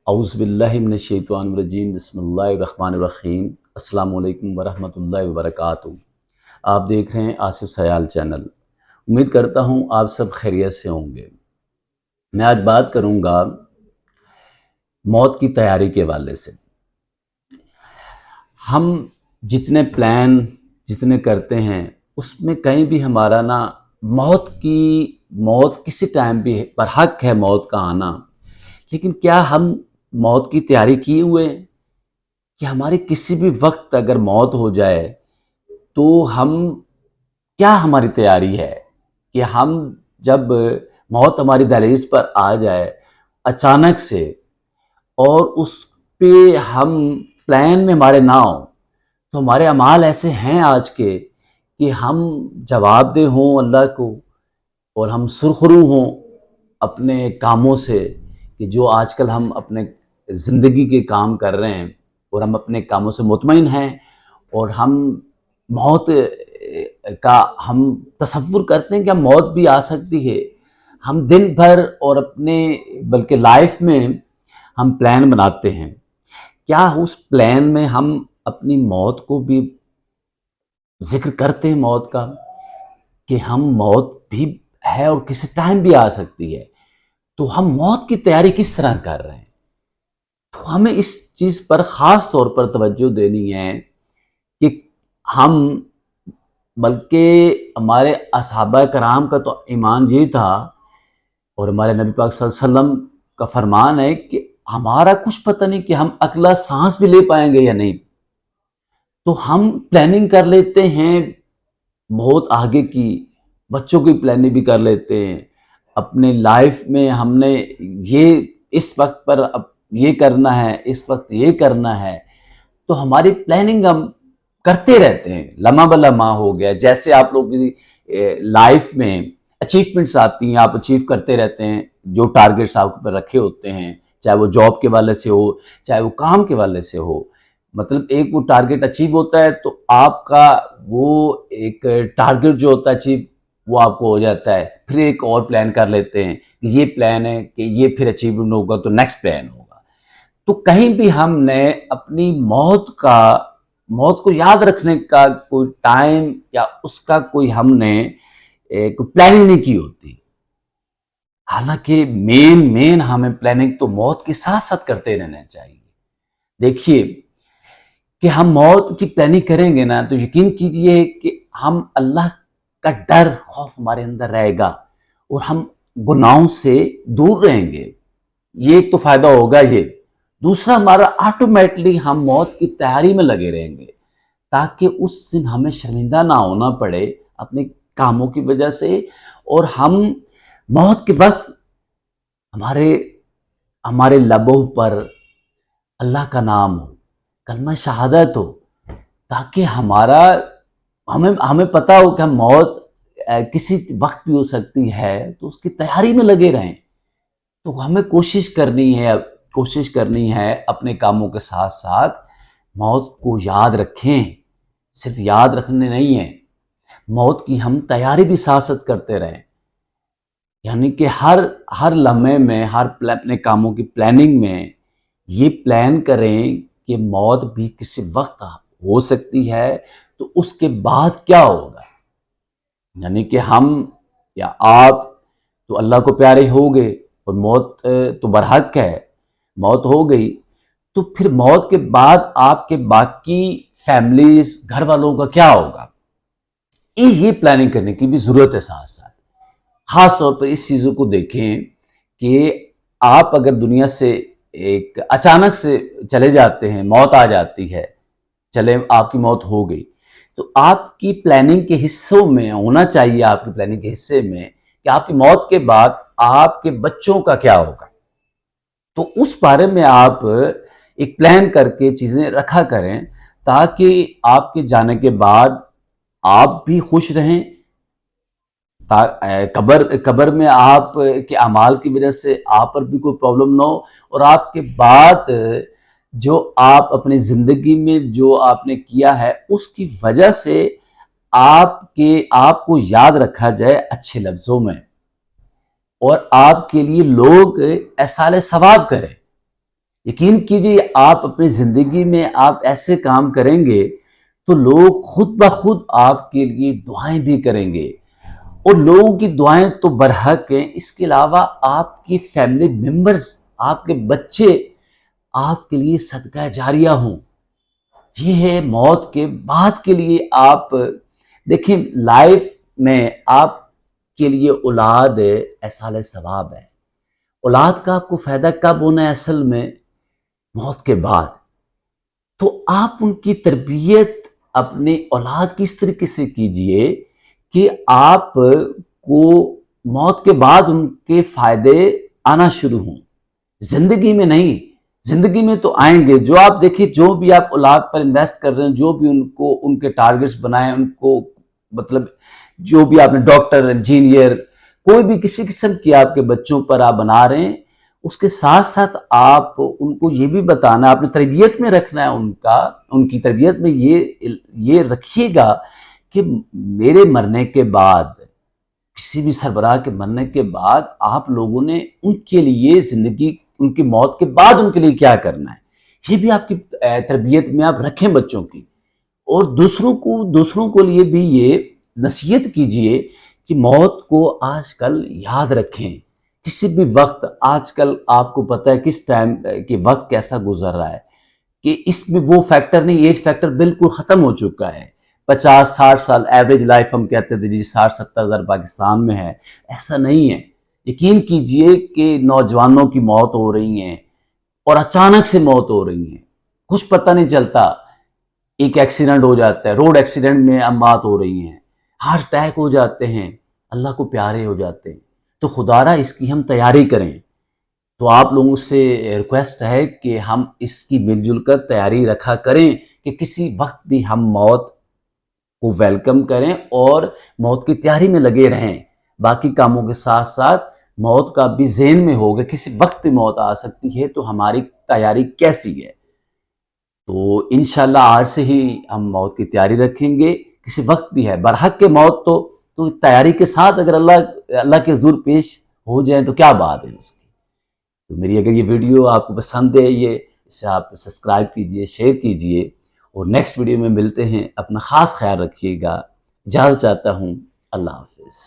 اعوذ باللہ من الشیطان الرجیم بسم اللہ الرحمن الرحیم۔ السلام علیکم ورحمۃ اللہ وبرکاتہ۔ آپ دیکھ رہے ہیں آصف سیال چینل۔ امید کرتا ہوں آپ سب خیریت سے ہوں گے۔ میں آج بات کروں گا موت کی تیاری کے حوالے سے۔ ہم جتنے پلان کرتے ہیں اس میں کہیں بھی ہمارا موت کسی ٹائم بھی برحق ہے موت کا آنا، لیکن کیا ہم موت کی تیاری کیے ہوئے ہیں کہ ہماری کسی بھی وقت اگر موت ہو جائے تو ہماری تیاری ہے کہ ہم جب موت ہماری دہلیز پر آ جائے اچانک سے اور اس پہ ہم پلان میں ہمارے نہ ہوں تو ہمارے اعمال ایسے ہیں آج کے کہ ہم جواب دہ ہوں اللہ کو اور ہم سرخرو ہوں اپنے کاموں سے، کہ جو آج کل ہم اپنے زندگی کے کام کر رہے ہیں اور ہم اپنے کاموں سے مطمئن ہیں اور ہم موت کا ہم تصور کرتے ہیں کہ ہم موت بھی آ سکتی ہے۔ ہم دن بھر اور بلکہ لائف میں ہم پلان بناتے ہیں، کیا اس پلان میں ہم اپنی موت کو بھی ذکر کرتے ہیں، موت کا کہ ہم موت بھی ہے اور کسی ٹائم بھی آ سکتی ہے، تو ہم موت کی تیاری کس طرح کر رہے ہیں؟ تو ہمیں اس چیز پر خاص طور پر توجہ دینی ہے کہ ہم بلکہ ہمارے صحابہ کرام کا تو ایمان یہ تھا اور ہمارے نبی پاک صلی اللہ علیہ وسلم کا فرمان ہے کہ ہمارا کچھ پتہ نہیں کہ ہم اگلا سانس بھی لے پائیں گے یا نہیں، تو ہم پلاننگ کر لیتے ہیں بہت آگے کی، بچوں کی پلاننگ بھی کر لیتے ہیں، اپنے لائف میں ہم نے یہ اس وقت پر اب یہ کرنا ہے، اس وقت یہ کرنا ہے، تو ہماری پلاننگ ہم کرتے رہتے ہیں، لمحہ بلمحہ ہو گیا۔ جیسے آپ لوگ کی لائف میں اچیومنٹس آتی ہیں، آپ اچیو کرتے رہتے ہیں جو ٹارگیٹس آپ پر رکھے ہوتے ہیں، چاہے وہ جاب کے والے سے ہو، چاہے وہ کام کے والے سے ہو، مطلب ایک وہ ٹارگیٹ اچیو ہوتا ہے تو آپ کا وہ ایک ٹارگیٹ جو ہوتا ہے اچیو وہ آپ کو ہو جاتا ہے، پھر ایک اور پلان کر لیتے ہیں کہ یہ پلان ہے کہ یہ پھر اچیومنٹ ہوگا تو نیکسٹ پلان ہوگا۔ تو کہیں بھی ہم نے اپنی موت کو یاد رکھنے کا کوئی ٹائم یا اس کا کوئی ہم نے پلاننگ نہیں کی ہوتی، حالانکہ مین ہمیں پلاننگ تو موت کے ساتھ ساتھ کرتے رہنا چاہیے۔ دیکھیے کہ ہم موت کی پلاننگ کریں گے نا تو یقین کیجئے کہ ہم اللہ کا ڈر خوف ہمارے اندر رہے گا اور ہم گناہوں سے دور رہیں گے، یہ ایک تو فائدہ ہوگا۔ یہ دوسرا، ہمارا آٹومیٹلی ہم موت کی تیاری میں لگے رہیں گے تاکہ اس دن ہمیں شرمندہ نہ ہونا پڑے اپنے کاموں کی وجہ سے، اور ہم موت کے وقت ہمارے لبوں پر اللہ کا نام ہو، کلمہ شہادت ہو، تاکہ ہمیں پتہ ہو کہ ہم موت کسی وقت بھی ہو سکتی ہے، تو اس کی تیاری میں لگے رہیں۔ تو ہمیں کوشش کرنی ہے اپنے کاموں کے ساتھ ساتھ موت کو یاد رکھیں، صرف یاد رکھنے نہیں ہے، موت کی ہم تیاری بھی ساتھ ساتھ کرتے رہیں، یعنی کہ ہر لمحے میں اپنے کاموں کی پلاننگ میں یہ پلان کریں کہ موت بھی کسی وقت ہو سکتی ہے، تو اس کے بعد کیا ہوگا؟ یعنی کہ ہم یا آپ تو اللہ کو پیارے ہو گئے اور موت تو برحق ہے، موت ہو گئی، تو پھر موت کے بعد آپ کے باقی فیملیز، گھر والوں کا کیا ہوگا؟ یہ پلاننگ کرنے کی بھی ضرورت ہے ساتھ ساتھ۔ خاص طور پر اس چیزوں کو دیکھیں کہ آپ اگر دنیا سے ایک اچانک سے چلے جاتے ہیں، موت آ جاتی ہے، چلے آپ کی موت ہو گئی، تو آپ کی پلاننگ کے حصوں میں ہونا چاہیے، آپ کی پلاننگ کے حصے میں کہ آپ کی موت کے بعد آپ کے بچوں کا کیا ہوگا۔ تو اس بارے میں آپ ایک پلان کر کے چیزیں رکھا کریں تاکہ آپ کے جانے کے بعد آپ بھی خوش رہیں، قبر میں آپ کے اعمال کی وجہ سے آپ پر بھی کوئی پرابلم نہ ہو، اور آپ کے بعد جو آپ اپنی زندگی میں جو آپ نے کیا ہے اس کی وجہ سے آپ کو یاد رکھا جائے اچھے لفظوں میں، اور آپ کے لیے لوگ احسال ثواب کریں یقین کیجیے آپ اپنی زندگی میں آپ ایسے کام کریں گے تو لوگ خود بخود آپ کے لیے دعائیں بھی کریں گے، اور لوگوں کی دعائیں تو برحق ہیں، اس کے علاوہ آپ کی فیملی ممبرز، آپ کے بچے آپ کے لیے صدقہ جاریہ ہوں۔ یہ ہے موت کے بعد کے لیے آپ دیکھیں، لائف میں آپ کے لیے اولاد ایصال ثواب ہے۔ اولاد کا آپ کو فائدہ کب ہونا ہے؟ اصل میں موت کے بعد۔ تو آپ ان کی تربیت اپنے اولاد کی اس طریقے سے کیجئے کہ آپ کو موت کے بعد ان کے فائدے آنا شروع ہوں، زندگی میں نہیں۔ زندگی میں تو آئیں گے، جو آپ دیکھیں، جو بھی آپ اولاد پر انویسٹ کر رہے ہیں، جو بھی ان کے ٹارگٹس بنائیں، ان کو مطلب جو بھی آپ نے ڈاکٹر، انجینئر، کوئی بھی کسی قسم کی آپ کے بچوں پر آپ بنا رہے ہیں، اس کے ساتھ ساتھ آپ ان کو یہ بھی بتانا، آپ نے تربیت میں رکھنا ہے ان کی تربیت میں یہ رکھیے گا کہ میرے مرنے کے بعد، کسی بھی سربراہ کے مرنے کے بعد آپ لوگوں نے ان کے لیے زندگی، ان کی موت کے بعد ان کے لیے کیا کرنا ہے، یہ بھی آپ کی تربیت میں آپ رکھیں بچوں کی۔ اور دوسروں کو لیے بھی یہ نصیحت کیجئے کہ موت کو آج کل یاد رکھیں، کسی بھی وقت۔ آج کل آپ کو پتہ ہے کس ٹائم کہ وقت کیسا گزر رہا ہے، کہ اس میں وہ فیکٹر نہیں، ایج فیکٹر بالکل ختم ہو چکا ہے۔ 50-60 سال ایوریج لائف ہم کہتے تھے جی، 60-70 ہزار پاکستان میں ہے، ایسا نہیں ہے۔ یقین کیجئے کہ نوجوانوں کی موت ہو رہی ہیں، اور اچانک سے موت ہو رہی ہیں، کچھ پتہ نہیں چلتا۔ ایک ایکسیڈنٹ ہو جاتا ہے، روڈ ایکسیڈنٹ میں اموات ہو رہی ہیں، ہارٹ اٹیک ہو جاتے ہیں، اللہ کو پیارے ہو جاتے ہیں۔ تو خدا را اس کی ہم تیاری کریں۔ تو آپ لوگوں سے ریکویسٹ ہے کہ ہم اس کی مل جل کر تیاری رکھا کریں کہ کسی وقت بھی ہم موت کو ویلکم کریں اور موت کی تیاری میں لگے رہیں۔ باقی کاموں کے ساتھ ساتھ موت کا بھی ذہن میں ہوگا، کسی وقت بھی موت آ سکتی ہے، تو ہماری تیاری کیسی ہے۔ تو انشاءاللہ آج سے ہی ہم موت کی تیاری رکھیں گے، کسی وقت بھی ہے برحق کے موت تو تیاری کے ساتھ اگر اللہ کے حضور پیش ہو جائیں تو کیا بات ہے اس کی۔ تو میری اگر یہ ویڈیو آپ کو پسند ہے، اسے آپ سبسکرائب کیجئے، شیئر کیجئے، اور نیکسٹ ویڈیو میں ملتے ہیں۔ اپنا خاص خیال رکھیے گا۔ اجازت چاہتا ہوں، اللہ حافظ۔